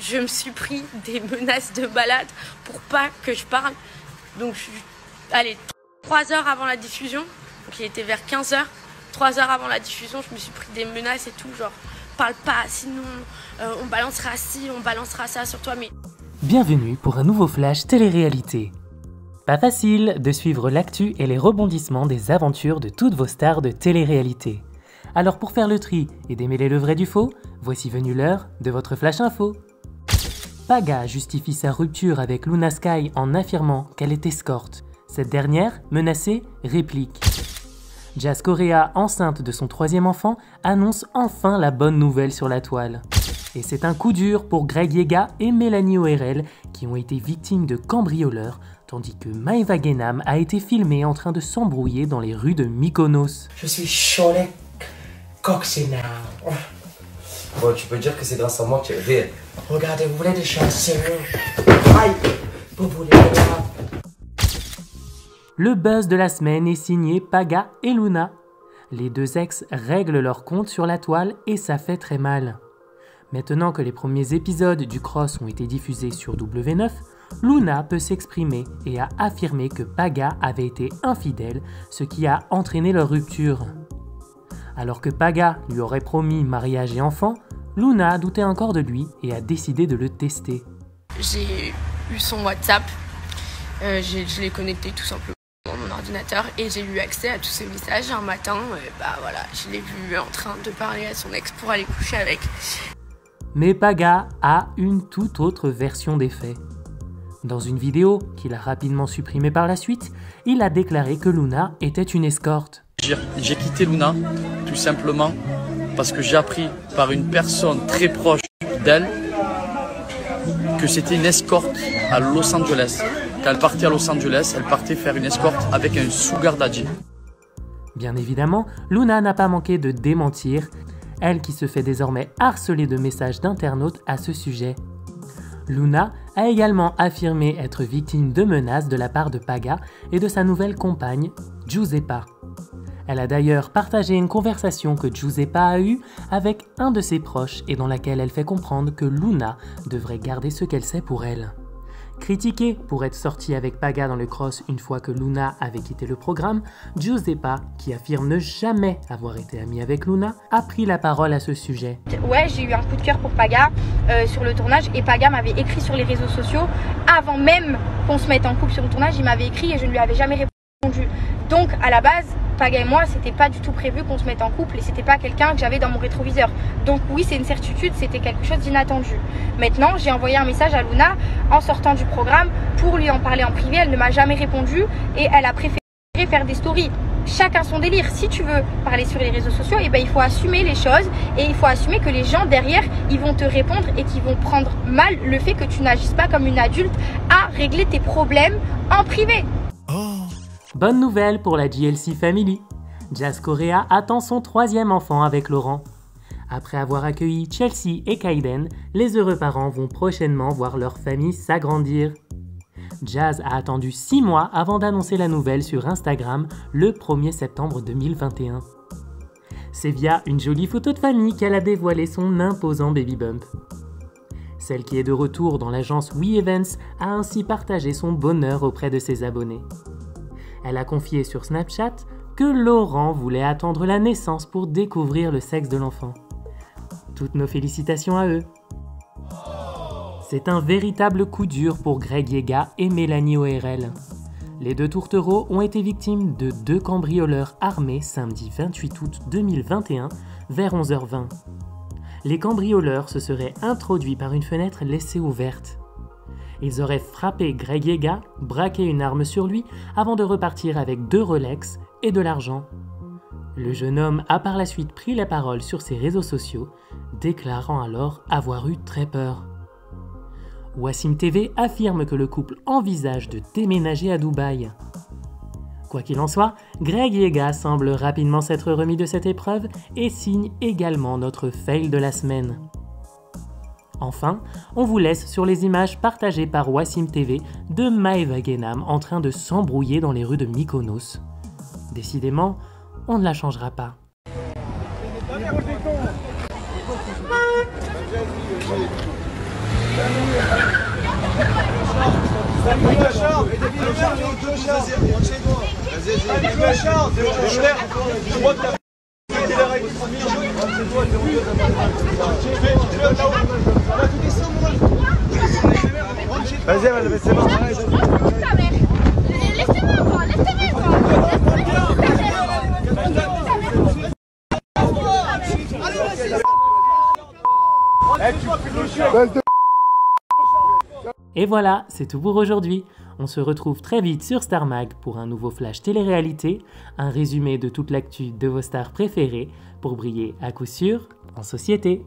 je me suis pris des menaces de balade pour pas que je parle. Donc, allez, 3 heures avant la diffusion, donc il était vers 15 heures, 3 heures avant la diffusion, je me suis pris des menaces et tout, genre, parle pas, sinon on balancera ci, on balancera ça sur toi, mais... Bienvenue pour un nouveau flash télé-réalité. Pas facile de suivre l'actu et les rebondissements des aventures de toutes vos stars de télé-réalité. Alors pour faire le tri et démêler le vrai du faux, voici venue l'heure de votre flash info. Paga justifie sa rupture avec Luna Sky en affirmant qu'elle est escorte. Cette dernière, menacée, réplique. Jazz Correa, enceinte de son 3e enfant, annonce enfin la bonne nouvelle sur la toile. Et c'est un coup dur pour Greg Yega et Mélanie ORL qui ont été victimes de cambrioleurs, tandis que Maeva Guénam a été filmée en train de s'embrouiller dans les rues de Mykonos. Je suis Cholet Coccinelle. Bon, tu peux dire que c'est grâce à moi que tu es réel. Regardez, vous voulez des choses sérieuses? Aïe, vous voulez des choses. Le buzz de la semaine est signé Paga et Luna. Les deux ex règlent leur compte sur la toile et ça fait très mal. Maintenant que les premiers épisodes du Cross ont été diffusés sur W9, Luna peut s'exprimer et a affirmé que Paga avait été infidèle, ce qui a entraîné leur rupture. Alors que Paga lui aurait promis mariage et enfant, Luna doutait encore de lui et a décidé de le tester. J'ai eu son WhatsApp, je l'ai connecté tout simplement à mon ordinateur et j'ai eu accès à tous ses messages. Un matin, voilà, je l'ai vu en train de parler à son ex pour aller coucher avec. Mais Paga a une toute autre version des faits. Dans une vidéo qu'il a rapidement supprimée par la suite, il a déclaré que Luna était une escorte. J'ai quitté Luna tout simplement parce que j'ai appris par une personne très proche d'elle que c'était une escorte à Los Angeles. Quand elle partait à Los Angeles, elle partait faire une escorte avec un sugar daddy. Bien évidemment, Luna n'a pas manqué de démentir, elle qui se fait désormais harceler de messages d'internautes à ce sujet. Luna a également affirmé être victime de menaces de la part de Paga et de sa nouvelle compagne, Giuseppa. Elle a d'ailleurs partagé une conversation que Giuseppa a eue avec un de ses proches et dans laquelle elle fait comprendre que Luna devrait garder ce qu'elle sait pour elle. Critiquée pour être sortie avec Paga dans le cross une fois que Luna avait quitté le programme, Giuseppa, qui affirme ne jamais avoir été amie avec Luna, a pris la parole à ce sujet. Ouais, j'ai eu un coup de cœur pour Paga sur le tournage et Paga m'avait écrit sur les réseaux sociaux avant même qu'on se mette en couple sur le tournage, il m'avait écrit et je ne lui avais jamais répondu. Donc à la base, Paga et moi, c'était pas du tout prévu qu'on se mette en couple et c'était pas quelqu'un que j'avais dans mon rétroviseur. Donc oui, c'est une certitude, c'était quelque chose d'inattendu. Maintenant, j'ai envoyé un message à Luna en sortant du programme pour lui en parler en privé. Elle ne m'a jamais répondu et elle a préféré faire des stories. Chacun son délire. Si tu veux parler sur les réseaux sociaux, il faut assumer les choses et il faut assumer que les gens derrière, ils vont te répondre et qu'ils vont prendre mal le fait que tu n'agisses pas comme une adulte à régler tes problèmes en privé. Bonne nouvelle pour la JLC Family. Jazz Correa attend son 3e enfant avec Laurent. Après avoir accueilli Chelsea et Kaiden, les heureux parents vont prochainement voir leur famille s'agrandir. Jazz a attendu 6 mois avant d'annoncer la nouvelle sur Instagram le 1er septembre 2021. C'est via une jolie photo de famille qu'elle a dévoilé son imposant baby bump. Celle qui est de retour dans l'agence We Events a ainsi partagé son bonheur auprès de ses abonnés. Elle a confié sur Snapchat que Laurent voulait attendre la naissance pour découvrir le sexe de l'enfant. Toutes nos félicitations à eux. C'est un véritable coup dur pour Greg Yega et Mélanie ORL. Les deux tourtereaux ont été victimes de 2 cambrioleurs armés samedi 28 août 2021 vers 11h20. Les cambrioleurs se seraient introduits par une fenêtre laissée ouverte. Ils auraient frappé Greg Yega, braqué une arme sur lui avant de repartir avec 2 Rolex et de l'argent. Le jeune homme a par la suite pris la parole sur ses réseaux sociaux, déclarant alors avoir eu très peur. Wassim TV affirme que le couple envisage de déménager à Dubaï. Quoi qu'il en soit, Greg Yega semble rapidement s'être remis de cette épreuve et signe également notre fail de la semaine. Enfin, on vous laisse sur les images partagées par Wassim TV de Maeva Guénam en train de s'embrouiller dans les rues de Mykonos. Décidément, on ne la changera pas. Vas-y, c'est bon. Laissez-moi voir, laissez-moi voir. Et voilà, c'est tout pour aujourd'hui. On se retrouve très vite sur Star Mag pour un nouveau flash télé-réalité, un résumé de toute l'actu de vos stars préférées pour briller à coup sûr en société.